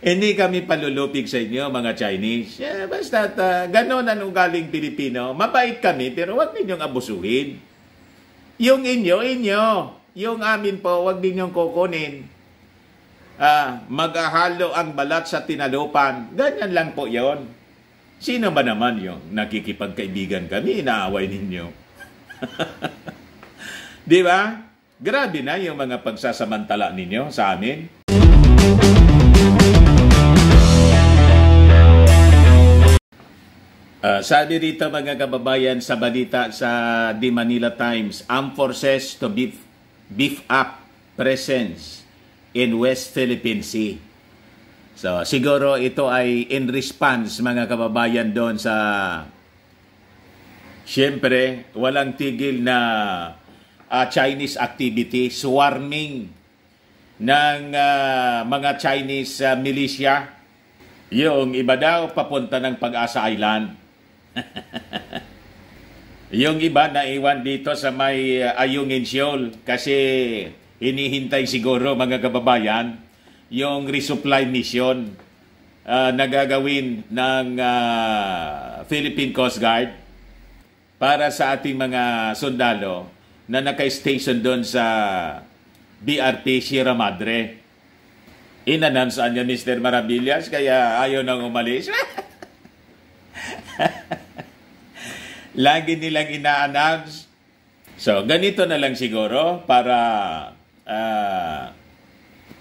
Hindi kami palulupig sa inyo, mga Chinese. Basta ganon ang ugaling Pilipino. Mabait kami, pero wag ninyong abusuhin. Yung inyo. Yung amin po, wag ninyong kukunin. Maghahalo ang balat sa tinalupan. Ganyan lang po yon. Sino ba naman yung nakikipagkaibigan kami, inaaway ninyo? Di ba? Grabe na yung mga pagsasamantala ninyo sa amin. Sabi rito mga kababayan sa balita sa The Manila Times, Armed Forces to beef up presence in West Philippine Sea. So siguro ito ay in response mga kababayan doon sa siyempre walang tigil na Chinese activity, swarming ng mga Chinese militia. Yung iba daw papunta ng Pag-asa Island. Yung iba naiwan dito sa may Ayungin Shoal kasi hinihintay siguro mga kababayan yung resupply mission na gagawin ng Philippine Coast Guard para sa ating mga sundalo na naka-station doon sa BRP Sierra Madre. Inanamsaan niya Mr. Maravillas kaya ayaw nang umalis. Lagi nilang ina-announce. So, ganito na lang siguro para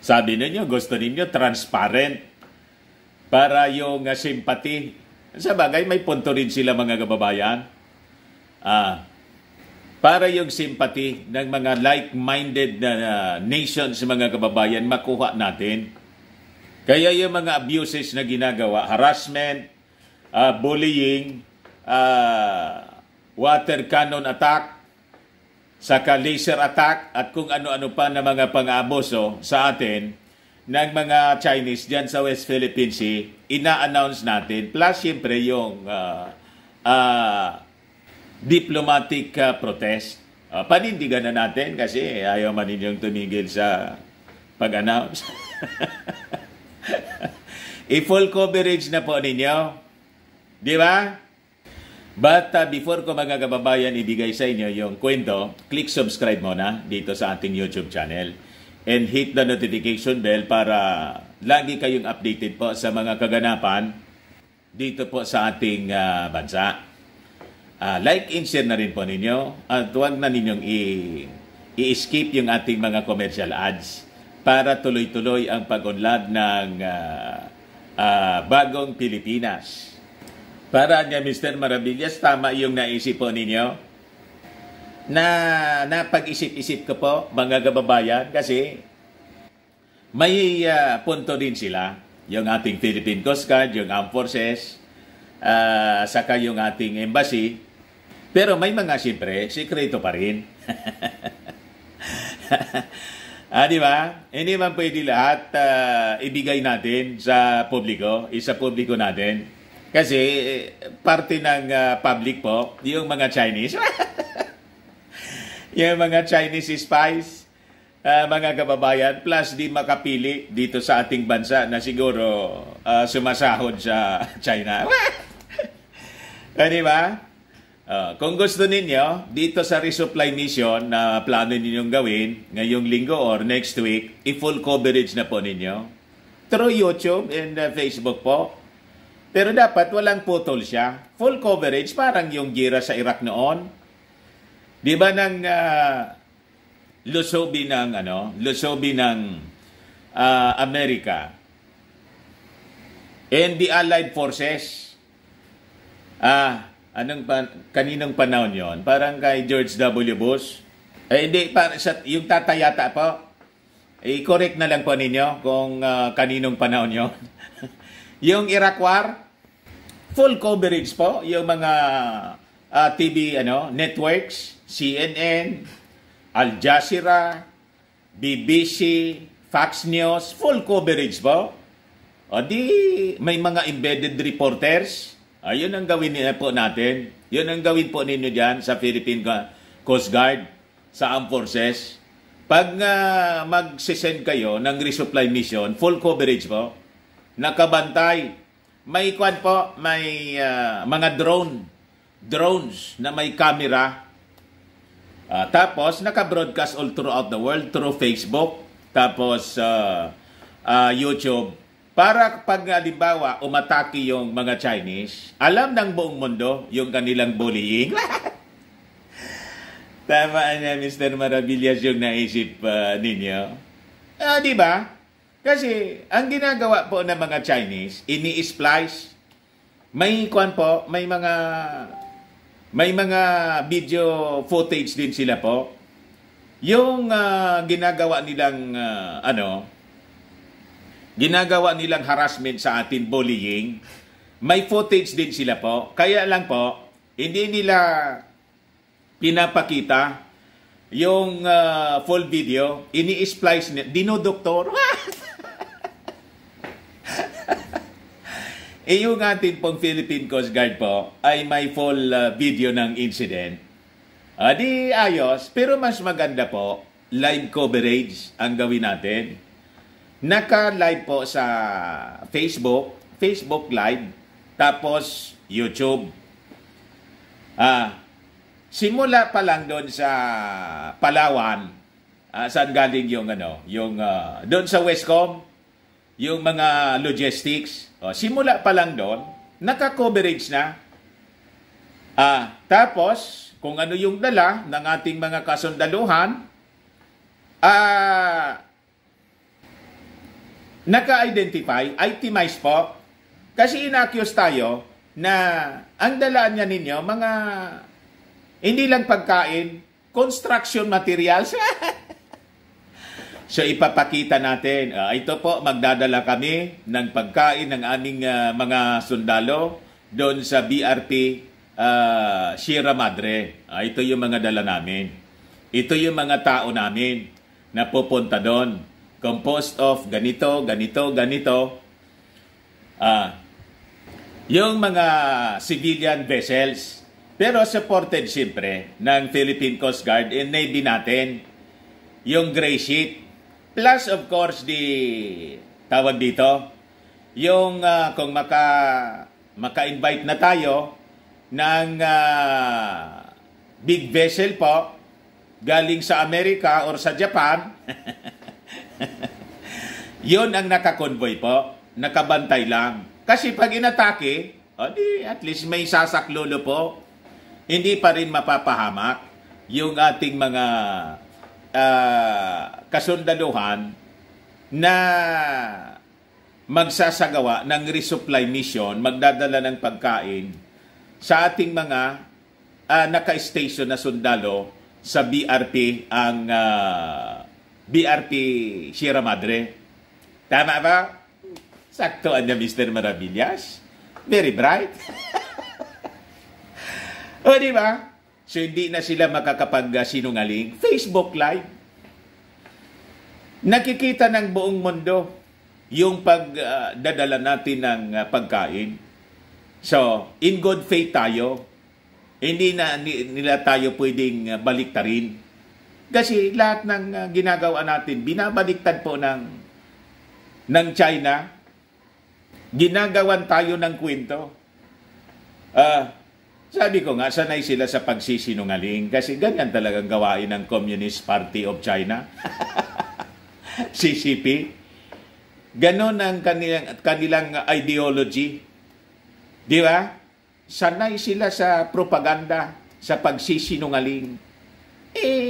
sabi ninyo, gusto ninyo transparent para yung sympathy. Sa bagay, may punto rin sila mga kababayan. Para yung sympathy ng mga like-minded na nations mga kababayan makuha natin. Kaya yung mga abuses na ginagawa, harassment, bullying, water cannon attack, saka laser attack, at kung ano-ano pa na mga pang-abuso sa atin ng mga Chinese dyan sa West Philippine Sea, ina-announce natin. Plus, siyempre, yung diplomatic protest. Panindigan na natin kasi ayaw man ninyong tumigil sa pag-announce. I-full coverage na po ninyo. Di ba? But before ko mga kababayan ibigay sa inyo yung kwento, click subscribe muna dito sa ating YouTube channel and hit the notification bell para lagi kayong updated po sa mga kaganapan dito po sa ating bansa. Like and share na rin po ninyo at huwag na ninyong i-skip yung ating mga commercial ads para tuloy-tuloy ang pag-unlad ng bagong Pilipinas. Para niya, Mr. Maravillas, tama yung naisip po ninyo na napag-isip-isip ko po, mga kababayan, kasi may punto din sila, yung ating Philippine Coast Guard, yung Armed Forces, saka yung ating embassy, pero may mga siyempre, sikreto pa rin. Di ba? Hindi man pwede lahat ibigay natin sa publiko, isa publiko natin. Kasi parte ng public po, yung mga Chinese, yung mga Chinese spies, mga kababayan, plus di makapili dito sa ating bansa na siguro sumasahod sa China. Di ba? Kung gusto ninyo, dito sa resupply mission na plano ninyong gawin ngayong linggo or next week, i-full coverage na po ninyo through YouTube and Facebook po. Pero dapat walang putol siya. Full coverage, parang yung gira sa Iraq noon. Di ba nang lusobi ng Amerika and the Allied Forces. Kaninong panahon yon? Parang kay George W. Bush. Hindi, yung tatayata po. I-correct na lang po ninyo kung kaninong panahon yon. Yung Iraq War, full coverage po. Yung mga TV networks, CNN, Al Jazeera, BBC, Fox News, full coverage po. O di, may mga embedded reporters. Yun ang gawin po natin. Yun ang gawin po ninyo dyan sa Philippine Coast Guard, sa Armed Forces. Pag mag-send kayo ng resupply mission, full coverage po. nakabantay. May kwan po, may mga drones na may camera. Tapos, naka-broadcast all throughout the world through Facebook, tapos YouTube. Para pag halimbawa, umatake yung mga Chinese, alam ng buong mundo yung kanilang bullying. Tama na, Mr. Maravillas, yung naisip ninyo. Di ba? Kasi, ang ginagawa po ng mga Chinese, ini-splice. May kwan po, may mga video footage din sila po. Yung ginagawa nilang ginagawa nilang harassment sa atin, bullying, may footage din sila po. Kaya lang po, hindi nila pinapakita yung full video, ini-splice nila, dinodoktor. Yung atin pong Philippine Coast Guard po ay may full video ng incident. Di ayos, pero mas maganda po, live coverage ang gawin natin. Naka-live po sa Facebook Live, tapos YouTube. Simula pa lang doon sa Palawan, saan galing yung doon sa Westcom, yung mga logistics. Simula pa lang doon, naka-coverage na. Tapos, kung ano yung dala ng ating mga kasundaluhan, naka-identify, itemize po. Kasi inaccuse tayo na ang dalaan niya ninyo, mga hindi lang pagkain, construction materials. So ipapakita natin, ito po, magdadala kami ng pagkain ng aming mga sundalo doon sa BRP Sierra Madre. Ito yung mga dala namin. Ito yung mga tao namin na pupunta doon. Composed of ganito, ganito, ganito. Yung mga civilian vessels. Pero supported siyempre ng Philippine Coast Guard and Navy natin. Yung gray sheet. Plus, of course, tawag dito, yung kung maka-invite na tayo ng big vessel po, galing sa Amerika or sa Japan, yun ang nakakonvoy po, nakabantay lang. Kasi pag inatake, at least may sasaklolo po, hindi pa rin mapapahamak yung ating mga kasundaluhan na magsasagawa ng resupply mission, magdadala ng pagkain sa ating mga naka-station na sundalo sa BRP, ang BRP Sierra Madre. Tama ba? Saktoan niya, Mr. Maravillas. Very bright. O, di ba? So, hindi na sila makakapag-sinungaling. Facebook Live. Nakikita ng buong mundo yung pagdadala natin ng pagkain. So, in good faith tayo. Hindi na nila tayo pwedeng baliktarin. Kasi lahat ng ginagawa natin, binabaliktad po ng China. Ginagawan tayo ng kwento. Sabi ko nga, sanay sila sa pagsisinungaling kasi ganyan talagang gawain ng Communist Party of China. CCP. Ganon ang kanilang ideology. Di ba? Sanay sila sa propaganda, sa pagsisinungaling.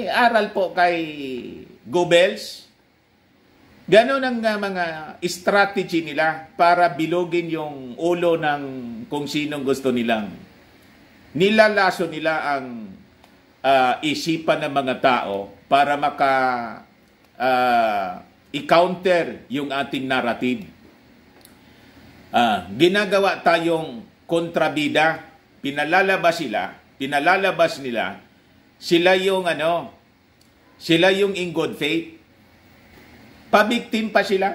Aral po kay Goebbels. Ganon ang mga strategy nila para bilogin yung ulo ng kung sinong gusto nilang. Nilalaso nila ang isipan ng mga tao para i-counter yung ating narrative. Ginagawa tayong kontrabida, pinalalabas nila, sila yung in good faith. Pabiktim pa sila.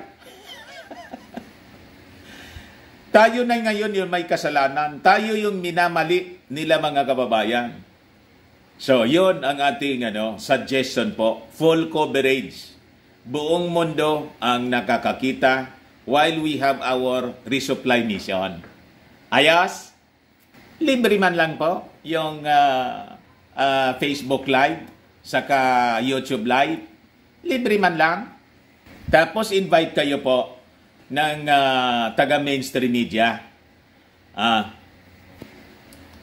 Tayo na ngayon yung may kasalanan. Tayo yung minamali nila, mga kababayan. So, yun ang ating suggestion po. Full coverage. Buong mundo ang nakakakita while we have our resupply mission. Ayos? Libre man lang po yung Facebook Live saka YouTube Live. Libre man lang. Tapos invite kayo po ng taga-mainstream media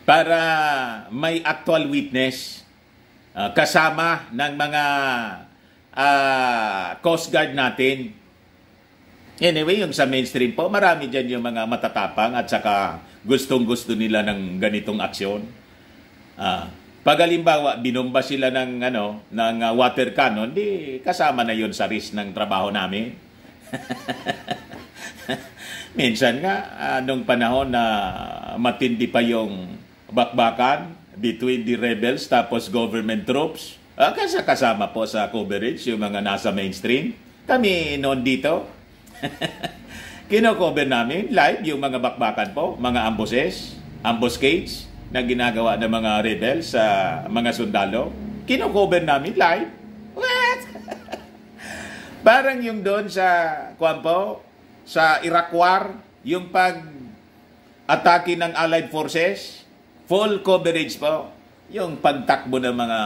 para may actual witness kasama ng mga Coast Guard natin. Anyway, yung sa mainstream po, marami dyan yung mga matatapang at saka gustong-gusto nila ng ganitong aksyon. Pag halimbawa, binomba sila ng water cannon, di kasama na yun sa risk ng trabaho namin. Minsan nga, nung panahon na matindi pa yung bakbakan between the rebels tapos government troops, kasama po sa coverage yung mga nasa mainstream. Kami noon dito, kino-cover namin live yung mga bakbakan po, mga ambuscades na ginagawa ng mga rebels sa mga sundalo. Kino-cover namin live. What? Parang yung doon sa sa Iraq War, yung pag-atake ng Allied Forces, full coverage po. Yung pagtakbo ng mga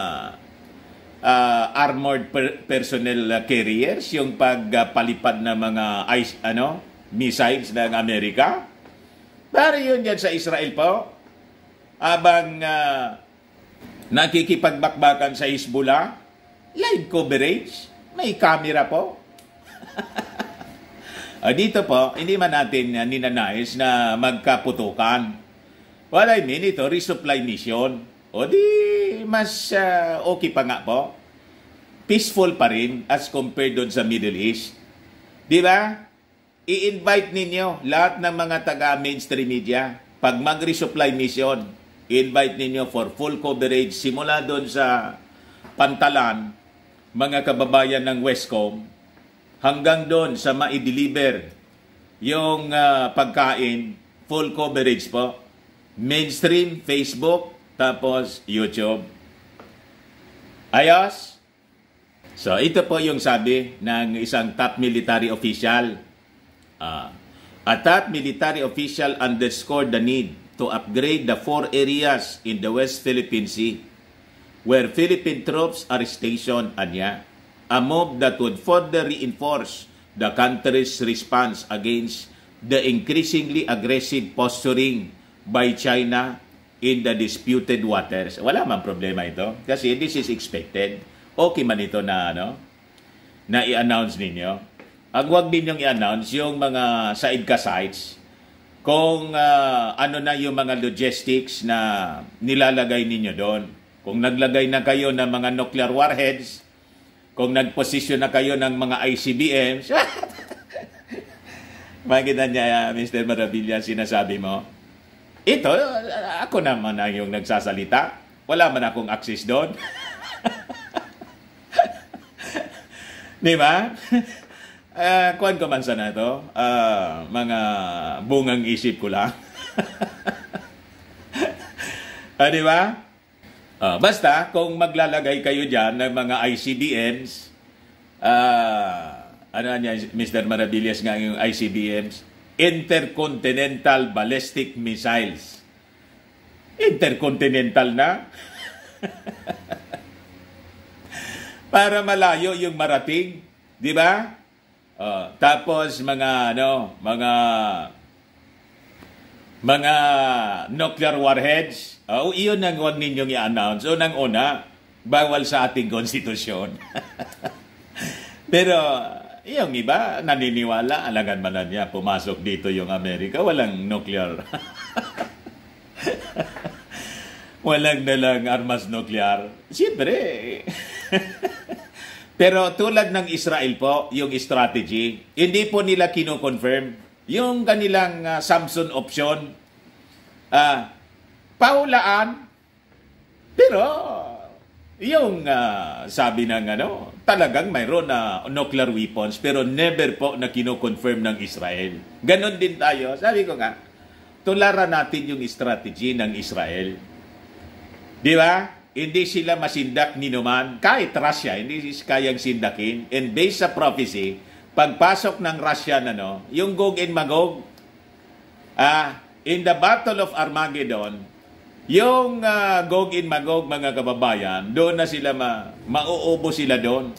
armored personnel carriers, yung pagpalipad ng mga missiles ng Amerika. Pero yun dyan sa Israel po, habang nakikipagbakbakan sa Hezbollah, live coverage, may camera po. Dito po, hindi man natin ninanais na magkaputukan. What I mean, ito, resupply mission. O di, mas okay pa nga po. Peaceful pa rin as compared doon sa Middle East. Di ba? I-invite ninyo lahat ng mga taga-mainstream media. Pag mag-resupply mission, i-invite ninyo for full coverage simula doon sa Pantalan, mga kababayan ng Westcom, hanggang doon sa ma-deliver yung pagkain, full coverage po. Mainstream, Facebook, tapos YouTube. Ayos? So, ito po yung sabi ng isang top military official. A top military official underscored the need to upgrade the 4 areas in the West Philippine Sea where Philippine troops are stationed, anya, a move that would further reinforce the country's response against the increasingly aggressive posturing by China in the disputed waters. Wala man problema ito kasi this is expected. Okay man ito na na i-announce ninyo. Ang wag ninyong i-announce yung mga SAIDCA sites kung ano na yung mga logistics na nilalagay ninyo doon. Kung naglagay na kayo ng mga nuclear warheads, kung nagposisyon na kayo ng mga ICBMs, makikita niya, Mr. Maravilla, sinasabi mo, ito, ako naman ang yung nagsasalita. Wala man akong access doon. Di ba? Kuhan ko man sana ito. Mga bungang isip ko lang. Di ba? Basta, kung maglalagay kayo dyan ng mga ICBMs, ano niya, Mr. Maravillas nga yung ICBMs, Intercontinental Ballistic Missiles. Intercontinental na. Para malayo yung marating, di ba? Tapos mga nuclear warheads. Iyon ang huwag ninyong i-announce. Unang-una, bawal sa ating konstitusyon. Pero yung iba, naniniwala, alangan man na niya, pumasok dito yung Amerika, walang nuclear. Walang dalang armas nuclear. Siyempre. Pero tulad ng Israel po, yung strategy, hindi po nila kino-confirm yung kanilang Samson option. Paulaan, pero yung sabi ng talagang mayroon na nuclear weapons pero never po na kino-confirm ng Israel. Ganon din tayo. Sabi ko nga, tularan natin yung strategy ng Israel. Di ba? Hindi sila masindak ni naman. Kahit Russia, hindi kayang sindakin. And based sa prophecy, pagpasok ng Russia, yung Gog and Magog, in the Battle of Armageddon, yung Gog and Magog, mga kababayan, doon na sila mauubo sila doon.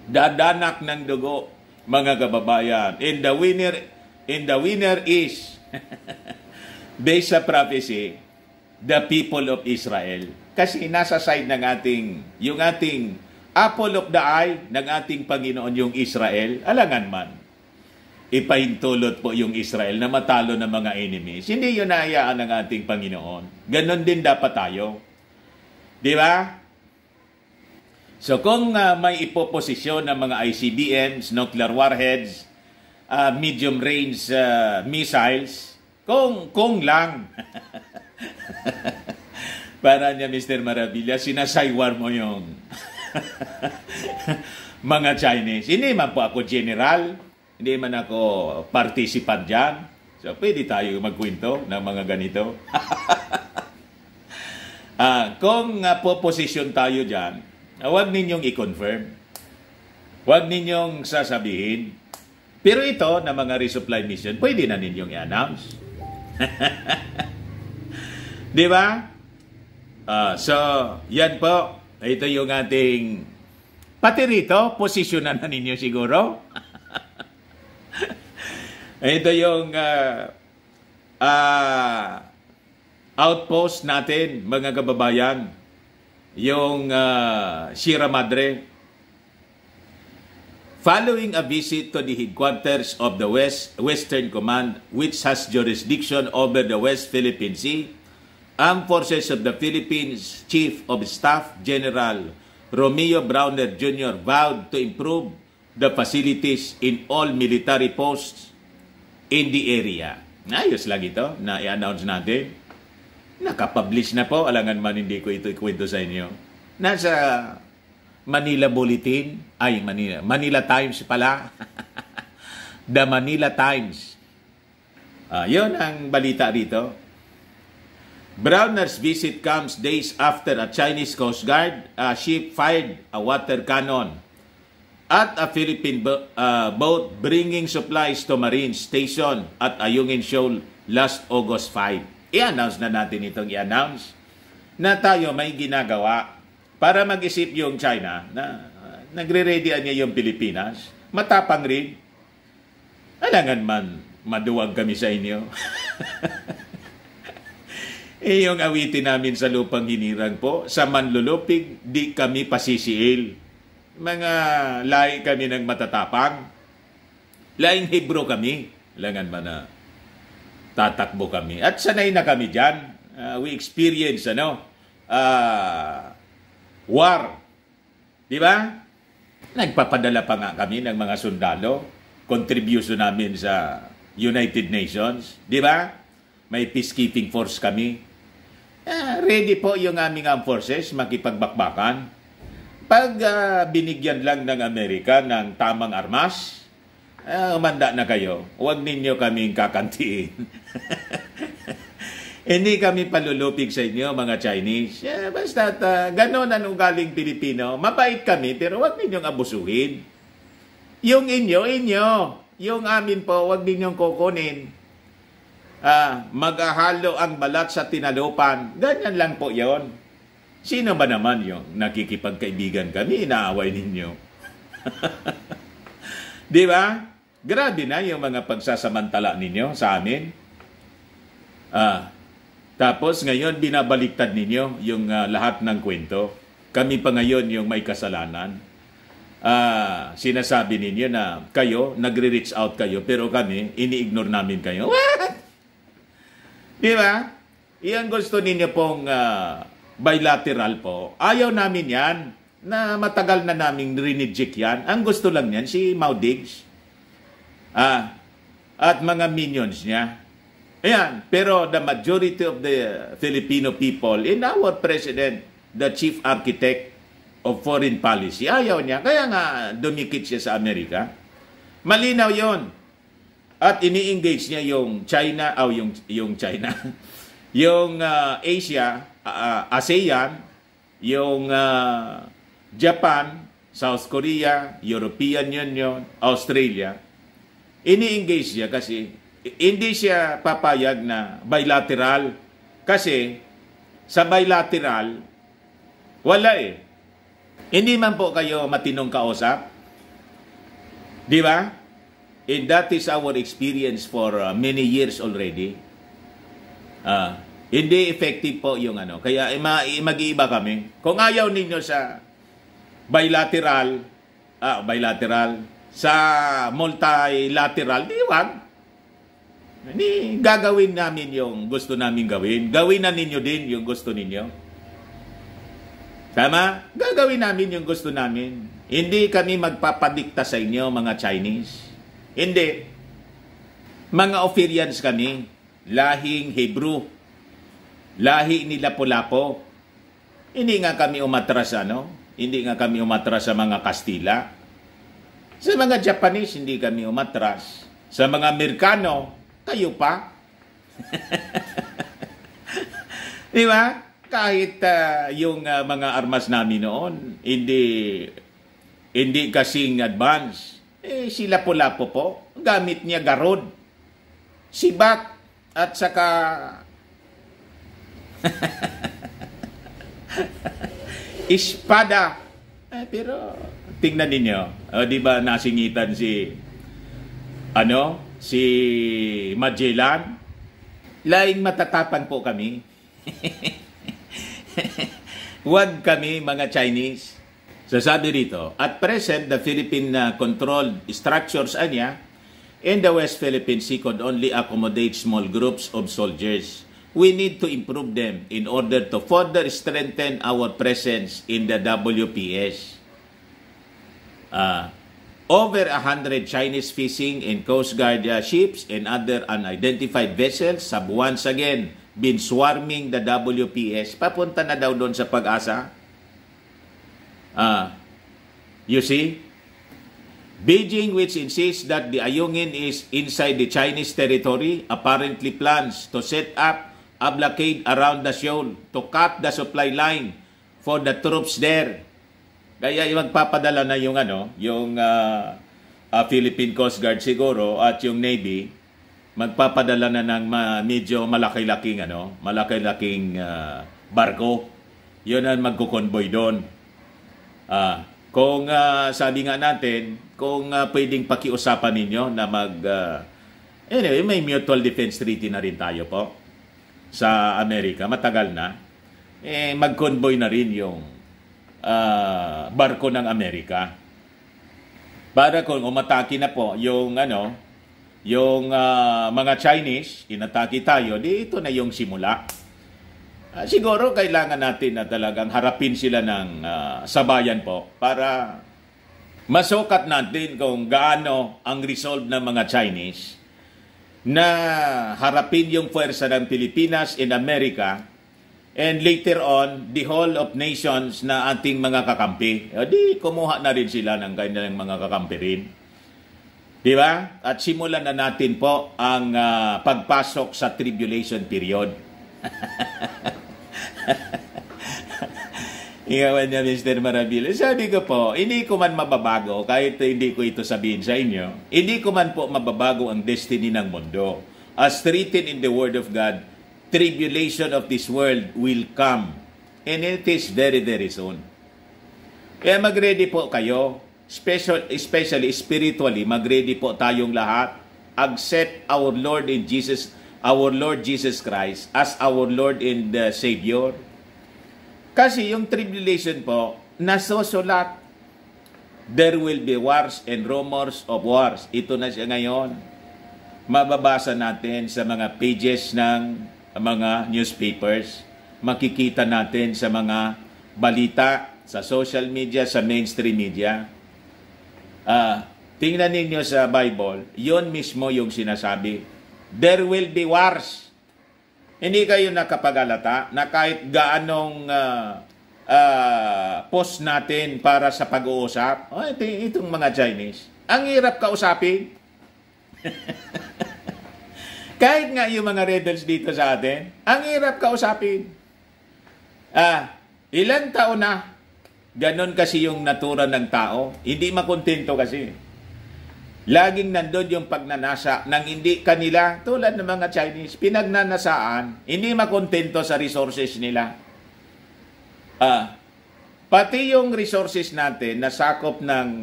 Dadanak ng dugo, mga kababayan. And the winner is, based sa prophecy, the people of Israel. Kasi nasa side ng yung ating apple of the eye ng ating Panginoon, yung Israel, alangan man. Ipahintulot po yung Israel na matalo ng mga enemies. Hindi yun naayaan ng ating Panginoon. Ganon din dapat tayo. Di ba? So kung may ipoposisyon ng mga ICBMs, nuclear warheads, medium range missiles, kung lang. Para niya, Mr. Maravilla, sinasaywar mo yung mga Chinese. Hindi man po ako general, hindi man ako participant dyan. So pwede tayo magkwento ng mga ganito. Kung po-posisyon tayo dyan, huwag ninyong i-confirm. Huwag ninyong sasabihin. Pero ito, na mga resupply mission, pwede na ninyong i-announce. Di ba? So, yan po. Ito yung ating, pati rito, posisyonan na ninyo siguro. Ito yung outpost natin, mga kababayan. Yung Sierra Madre. Following a visit to the headquarters of the Western Command, which has jurisdiction over the West Philippine Sea, Armed Forces of the Philippines Chief of Staff General Romeo Browner Jr. vowed to improve the facilities in all military posts in the area. Ayos lang ito na i-announce natin. Nakapublish na po, alangan man hindi ko ito ikwento sa inyo. Nasa Manila Bulletin, Manila Times pala. The Manila Times. Yun ang balita rito. Browner's visit comes days after a Chinese Coast Guard ship fired a water cannon at a Philippine boat bringing supplies to Marine Station at Ayungin Shoal last August 5. I-announce na natin itong i-announce na tayo may ginagawa para mag-isip yung China na nagre-readyan niya yung Pilipinas. Matapang rin. Alangan man, maduwag kami sa inyo. Yung awitin namin sa lupang hinirang po, sa manlulupig, di kami pasisiil. Mga lahi kami ng matatapang. Laing Hebro kami. Alangan man na tatakbo kami. At sanay na kami dyan. We experience, war. Di ba? Nagpapadala pa nga kami ng mga sundalo. Contribution namin sa United Nations. Di ba? May peacekeeping force kami. Ready po yung aming armed forces makipagbakbakan. Pag binigyan lang ng Amerika ng tamang armas, umanda na kayo. Huwag ninyo kaming kakantiin. Hindi kami palulupig sa inyo, mga Chinese. Basta gano'n ang ugaling Pilipino. Mabait kami, pero huwag ninyong abusuhin. Yung inyo. Yung amin po, huwag ninyong kukunin. Maghahalo ang balat sa tinalupan. Ganyan lang po yon. Sino ba naman yung nakikipagkaibigan kami, inaaway ninyo? Di ba? Grabe na yung mga pagsasamantala ninyo sa amin. Tapos ngayon binabaliktad ninyo yung lahat ng kwento. Kami pa ngayon yung may kasalanan. Sinasabi ninyo na kayo, nagre-reach out kayo, pero kami, ini-ignore namin kayo. What? Di ba? Iyan gusto ninyo pong bilateral po. Ayaw namin yan, na matagal na naming rineject yan. Ang gusto lang yan, si Mao Diggs. At mga minions niya. Ayan, pero the majority of the Filipino people, in our president, the chief architect of foreign policy, ayaw niya. Kaya nga, dumikit siya sa Amerika. Malinaw yon. At ini-engage niya yung China, yung China, yung Asia, ASEAN, yung Japan, South Korea, European Union, Australia, ini-engage niya kasi hindi siya papayag na bilateral. Kasi sa bilateral, wala eh. Hindi man po kayo matinong kausap. Di ba? And that is our experience for many years already. Hindi effective po yung ano. Kaya mag-iiba kami. Kung ayaw ninyo sa bilateral, sa multilateral, di wag. Hindi gagawin namin yung gusto namin gawin. Gawin na ninyo din yung gusto ninyo. Tama? Gagawin namin yung gusto namin. Hindi kami magpapadikta sa inyo, mga Chinese. Hindi. Mga Ophirians kami. Lahing Hebrew. Lahi ni Lapu-Lapu. Hindi nga kami umatras, Hindi nga kami umatras sa mga Kastila. Sa mga Japanese, hindi kami umatras. Sa mga Amerikano, kayo pa. Di ba? Kahit yung mga armas namin noon, hindi kasing advance. Si Lapu-Lapu po, gamit niya garod, sibak, at saka espada. Pero tingnan ninyo, di ba nasingitan si Magellan? Laing matatapan po kami. Huwag kami mga Chinese. Sasabi rito, at present, the Philippine controlled structures anya in the West Philippine Sea could only accommodate small groups of soldiers. We need to improve them in order to further strengthen our presence in the WPS. Over 100 Chinese fishing and Coast Guard ships and other unidentified vessels have once again been swarming the WPS. Papunta na daw doon sa Pag-asa. You see? Beijing, which insists that the Ayungin is inside the Chinese territory, apparently plans to set up a blockade around the shoal to cut the supply line for the troops there. Kaya magpapadala na yung Philippine Coast Guard siguro at yung Navy, magpapadala na ng medyo malaki-laking barko. Yun ang magkukonvoy doon. Kung sabi nga natin, kung pwedeng pakiusapan ninyo na anyway, may mutual defense treaty na rin tayo po sa Amerika, matagal na. Mag-convoy na rin yung barko ng Amerika. Para kung umatake na po yung mga Chinese, inatake tayo, di ito na yung simula. Siguro kailangan natin na talagang harapin sila ng sabayan po para masukat natin kung gaano ang resolve ng mga Chinese na harapin yung puwersa ng Pilipinas in America and later on, the whole of nations na ating mga kakampi. Di kumuha na rin sila ng kanilang mga kakampi rin. Di ba? At simulan na natin po ang pagpasok sa tribulation period. Ingawan niya, Mr. Marabile. Sabi ko po, hindi ko man mababago, kahit hindi ko ito sabihin sa inyo, hindi ko man po mababago ang destiny ng mundo. As written in the Word of God, tribulation of this world will come. And it is very, very soon. Kaya mag-ready po kayo, especially spiritually, mag-ready po tayong lahat. Accept our Lord Jesus Christ as our Lord and Savior. Kasi yung tribulation po, nasusulat. There will be wars and rumors of wars. Ito na siya ngayon. Mababasa natin sa mga pages ng mga newspapers. Makikita natin sa mga balita, sa social media, sa mainstream media. Tingnan ninyo sa Bible, yon mismo yung sinasabi. There will be wars. Hindi kayo nakapag-alata na kahit gaanong post natin para sa pag-uusap, itong mga Chinese, ang hirap kausapin. Kahit nga yung mga rebels dito sa atin, ang hirap kausapin. Ilang taon na Ganon kasi yung natura ng tao. Hindi makontento kasi. Laging nandun yung pagnanasa nang hindi kanila, tulad ng mga Chinese, pinagnanasaan, hindi makontento sa resources nila. Pati yung resources natin na sakop ng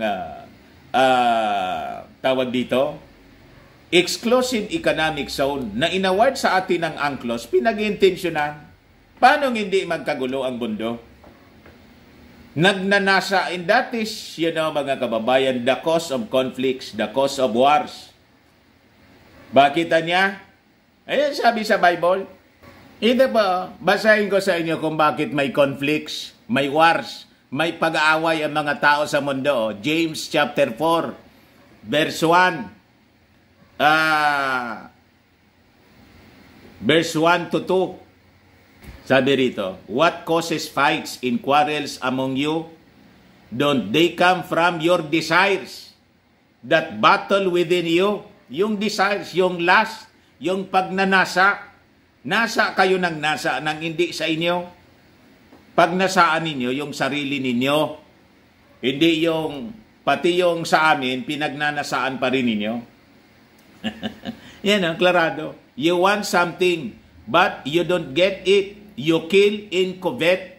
tawag dito, exclusive economic zone na inaward sa atin ng UNCLOS, pinag-intensyonan. Paano hindi magkagulo ang mundo? Nagnanasa, and that is, mga kababayan, the cause of conflicts, the cause of wars. Bakit niya? Ayan, sabi sa Bible. Ito po, basahin ko sa inyo kung bakit may conflicts, may wars, may pag-aaway ang mga tao sa mundo. James chapter 4, verse 1. Verse 1 to 2. Sabi rito, what causes fights in quarrels among you? Don't they come from your desires that battle within you? Yung desires, yung lust, yung pagnanasa. Nasa kayo ng nasa nang hindi sa inyo. Pagnasaan ninyo yung sarili ninyo. Hindi yung, pati yung sa amin, pinagnanasaan pa rin ninyo. Yan ang klarado. You want something, but you don't get it. You kill in covet,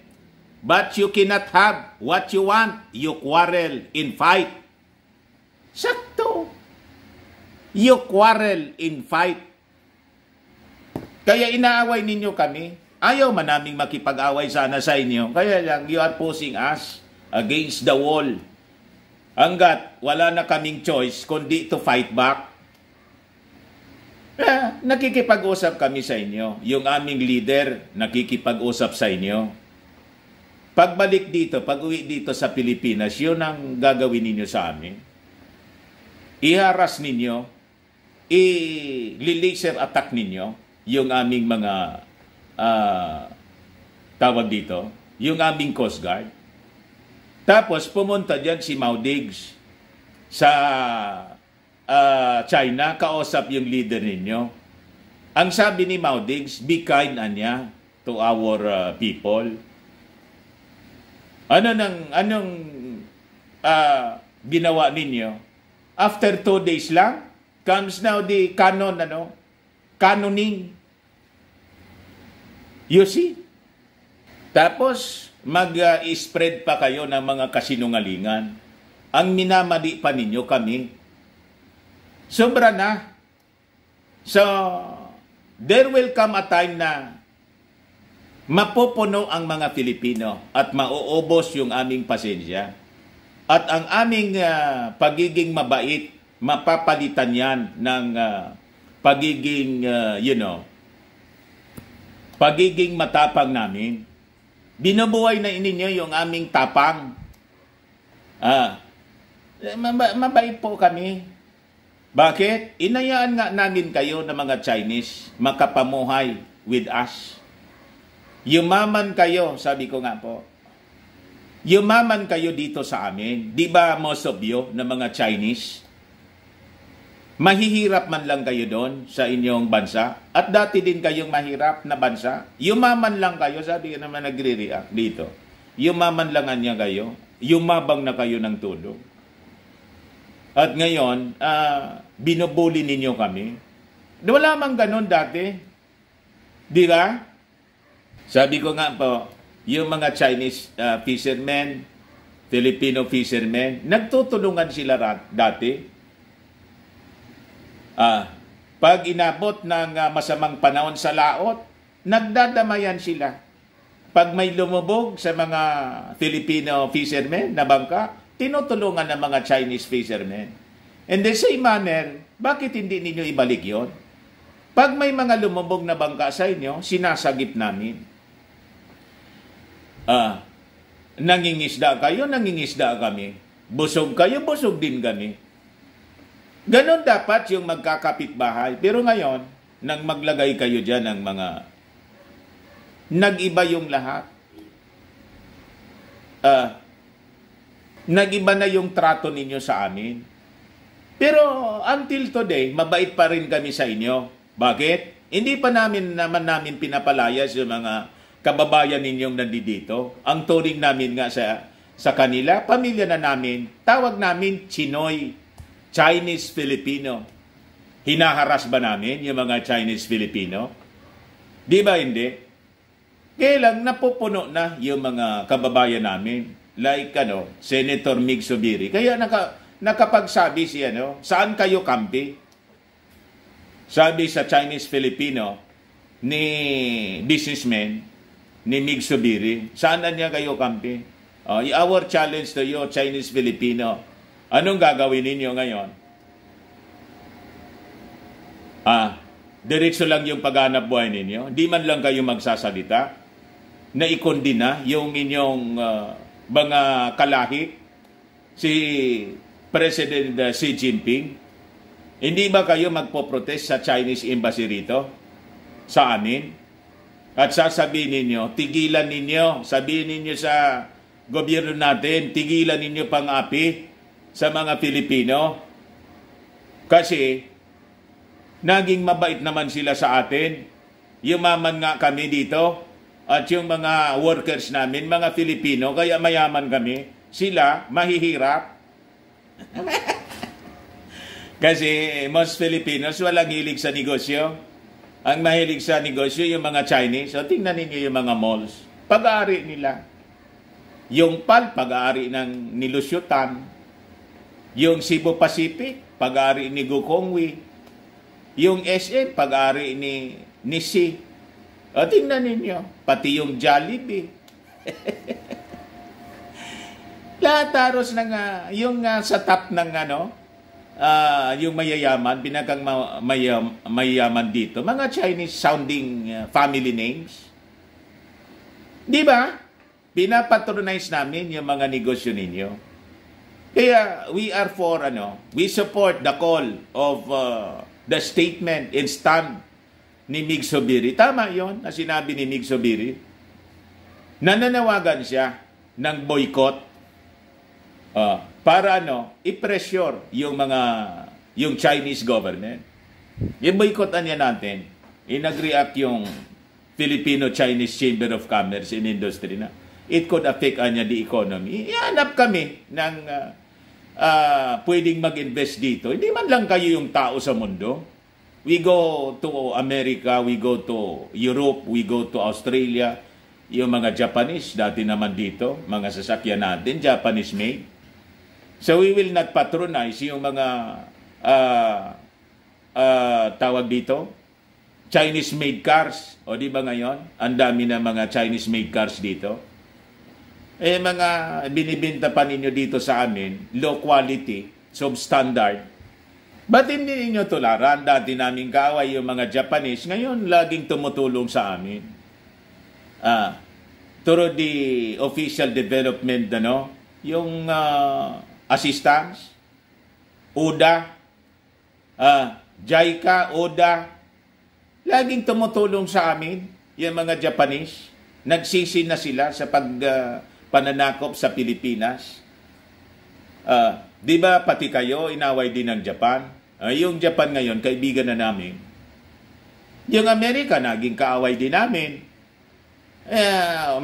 but you cannot have what you want. You quarrel in fight. Sakto. You quarrel in fight. Kaya inaaway ninyo kami. Ayaw man naming makipag-away sana sa inyo. Kaya lang, you are pushing us against the wall. Hanggat wala na kaming choice kundi to fight back. Nakikipag-usap kami sa inyo. Yung aming leader, nakikipag-usap sa inyo. Pagbalik dito, pag-uwi dito sa Pilipinas, yun ang gagawin ninyo sa amin. Iharas ninyo, i-laser attack ninyo, yung aming mga, tawag dito, yung aming Coast Guard. Tapos, pumunta dyan si Maudigs sa China, kausap yung leader ninyo. Ang sabi ni Maudigs, be kind anya to our people. Anong ginawa ninyo? After 2 days lang, comes now the canoning. You see? Tapos, mag-spread pa kayo ng mga kasinungalingan. Ang minamali pa ninyo kami. Sobra na. So, there will come a time na mapupuno ang mga Pilipino at mauubos yung aming pasensya. At ang aming pagiging mabait, mapapalitan yan ng pagiging, pagiging matapang namin. Binubuhay na ininyo yung aming tapang. Mabait po kami. Bakit? Inayaan nga namin kayo ng mga Chinese makapamuhay with us. Yumaman kayo, sabi ko nga po. Yumaman kayo dito sa amin. Di ba most of you na mga Chinese? Mahihirap man lang kayo doon sa inyong bansa. At dati din kayong mahirap na bansa. Yumaman lang kayo, sabi ko naman nagre-react dito. Yumaman lang niya kayo. Yumabang na kayo ng tulong. At ngayon, binubuli ninyo kami. Wala mang ganun dati. Di ba? Sabi ko nga po, yung mga Chinese fishermen, Filipino fishermen, nagtutulungan sila dati. Pag inabot ng masamang panahon sa laot, nagdadamayan sila. Pag may lumubog sa mga Filipino fishermen na bangka, tinutulungan ng mga Chinese fishermen. In the same manner, bakit hindi ninyo ibalik yon? Pag may mga lumubog na bangka sa inyo, sinasagip namin. Nangingisda kayo, nangingisda kami. Busog kayo, busog din kami. Ganon dapat yung magkakapitbahay. Pero ngayon, nang maglagay kayo dyan ng mga nag-iba yung lahat. Nag-iba na yung trato ninyo sa amin. Pero until today, mabait pa rin kami sa inyo. Bakit? Hindi pa namin pinapalayas yung mga kababayan ninyong nandito. Ang turing namin nga sa sa kanila, pamilya na namin, tawag namin Chinoy, Chinese Filipino. Hinaharas ba namin yung mga Chinese Filipino? Di ba hindi? Kaya lang napupuno na yung mga kababayan namin. Like Senator Mig Zubiri. Kaya nakapagsabi siya, saan kayo kampi? Sabi sa Chinese Filipino ni businessman, ni Mig Zubiri, saan na niya kayo kampi? Our challenge to you, Chinese Filipino. Anong gagawin ninyo ngayon? Diretso lang yung paghanap buhay ninyo. Di man lang kayo magsasalita na ikondina yung inyong mga kalahi, si President Xi Jinping. Hindi ba kayo magpo-protest sa Chinese Embassy rito? Sa amin? At sasabihin ninyo, tigilan ninyo, sabihin ninyo sa gobyerno natin, tigilan ninyo pang-api sa mga Pilipino. Kasi, naging mabait naman sila sa atin. Yumaman nga kami dito. At yung mga workers namin, mga Filipino, kaya mayaman kami. Sila, mahihirap. Kasi most Filipinos walang hilig sa negosyo. Ang mahilig sa negosyo, yung mga Chinese. So, tingnan ninyo yung mga malls. Pag-aari nila. Yung PAL, pag-aari ng Nilusyutan. Yung Cebu Pacific, pag-aari ni Gokongwi. Yung SM, pag-aari ni Si. O, tingnan ninyo. Pati yung Jollibee. Lahat halos ng, yung sa top ng yung mayayaman, binagang mayayaman dito, mga Chinese sounding family names. Di ba? Pinapatronize namin yung mga negosyo ninyo. Kaya we are for, we support the call of the statement and stand ni Mig Zubiri. Tama yon na sinabi ni Mig Zubiri. Nananawagan siya ng boycott para i-pressure yung Chinese government. I-boycottan niya natin. Nag-react yung Filipino-Chinese Chamber of Commerce and Industry na it could affect the economy. Ihanap kami ng pwedeng mag-invest dito. Hindi man lang kayo yung tao sa mundo. We go to America, we go to Europe, we go to Australia. Yung mga Japanese, dati naman dito, mga sasakyan natin, Japanese made. So we will not patronize yung mga tawag dito, Chinese made cars. O di ba ngayon? Ang dami na mga Chinese made cars dito. Mga binibinta pa ninyo dito sa amin, low quality, substandard. Ba't hindi ninyo tularan? Dati namin kaaway yung mga Japanese, ngayon laging tumutulong sa amin. Through the official development, yung assistance, ODA, JICA, ODA, laging tumutulong sa amin, yung mga Japanese. Nagsisi na sila sa pananakop sa Pilipinas. Di ba pati kayo, inaway din ng Japan? Yung Japan ngayon, kaibigan na namin. Yung Amerika, naging kaaway din namin.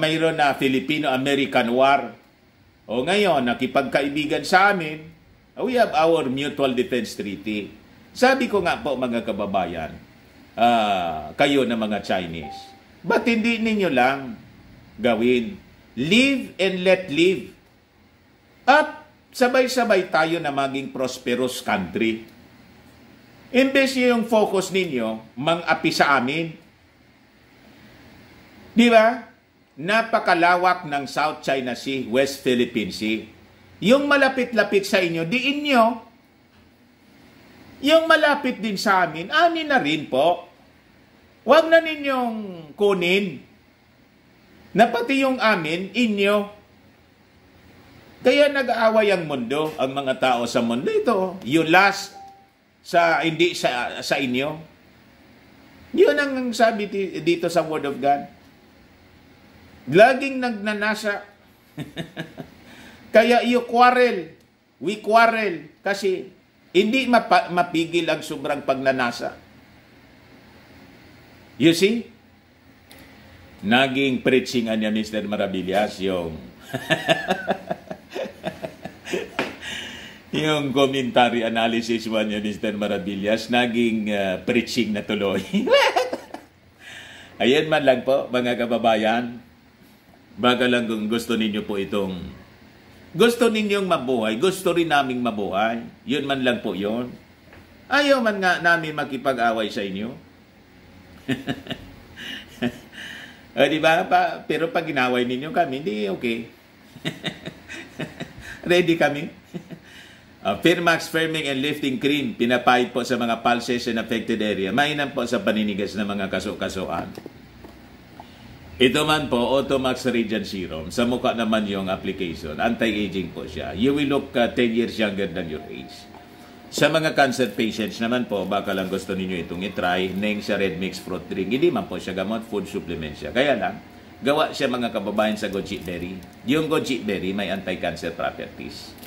Mayroon na Filipino-American War. O ngayon, nakipagkaibigan sa amin, we have our Mutual Defense Treaty. Sabi ko nga po, mga kababayan, kayo na mga Chinese, ba't hindi ninyo lang gawin? Live and let live. At sabay-sabay tayo na maging prosperous country. Imbes yung focus ninyo, mang-api sa amin. Di ba? Napakalawak ng South China Sea, West Philippine Sea. Yung malapit-lapit sa inyo, diin nyo. Yung malapit din sa amin, amin na rin po. Huwag na ninyong kunin. Na pati yung amin, inyo. Kaya nag-aaway ang mundo, ang mga tao sa mundo. Ito, you last hindi sa inyo. Yun ang sabi dito sa Word of God. Laging nagnanasa. Kaya you quarrel. We quarrel. Kasi hindi mapigil ang sobrang pagnanasa. You see? Naging preaching niya Mr. Maravillas yung Yung commentary analysis mo niya, Mr. Maravillas, naging preaching na tuloy. Ayan man lang po, mga kababayan. Baka lang kung gusto ninyo po gusto ninyong mabuhay, gusto rin naming mabuhay. Yun man lang po yun. Ayaw man nga namin makipag-away sa inyo. Di ba? Pero pag ginaway ninyo kami, hindi okay. Ready kami. Firmax Firming and Lifting Cream, pinapahid po sa mga pulses and affected area. Mainam po sa paninigas ng mga kaso-kasuan. Ito man po, Automax Radiant Serum. Sa mukha naman yung application. Anti-aging po siya. You will look 10 years younger than your age. Sa mga cancer patients naman po, baka lang gusto ninyo itong itry, neng sa Red Mix Fruit Drink. Hindi man po siya gamot, food supplement siya. Kaya lang, gawa siya mga kababayan sa goji berry. Yung goji berry may anti-cancer properties.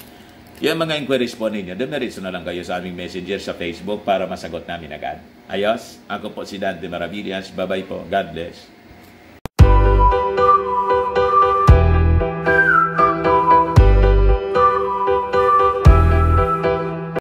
Yung mga inquiries po ninyo, dumiritso na lang kayo sa aming messenger sa Facebook para masagot namin agad. Ayos, ako po si Dante Maravillas. Bye-bye po. God bless.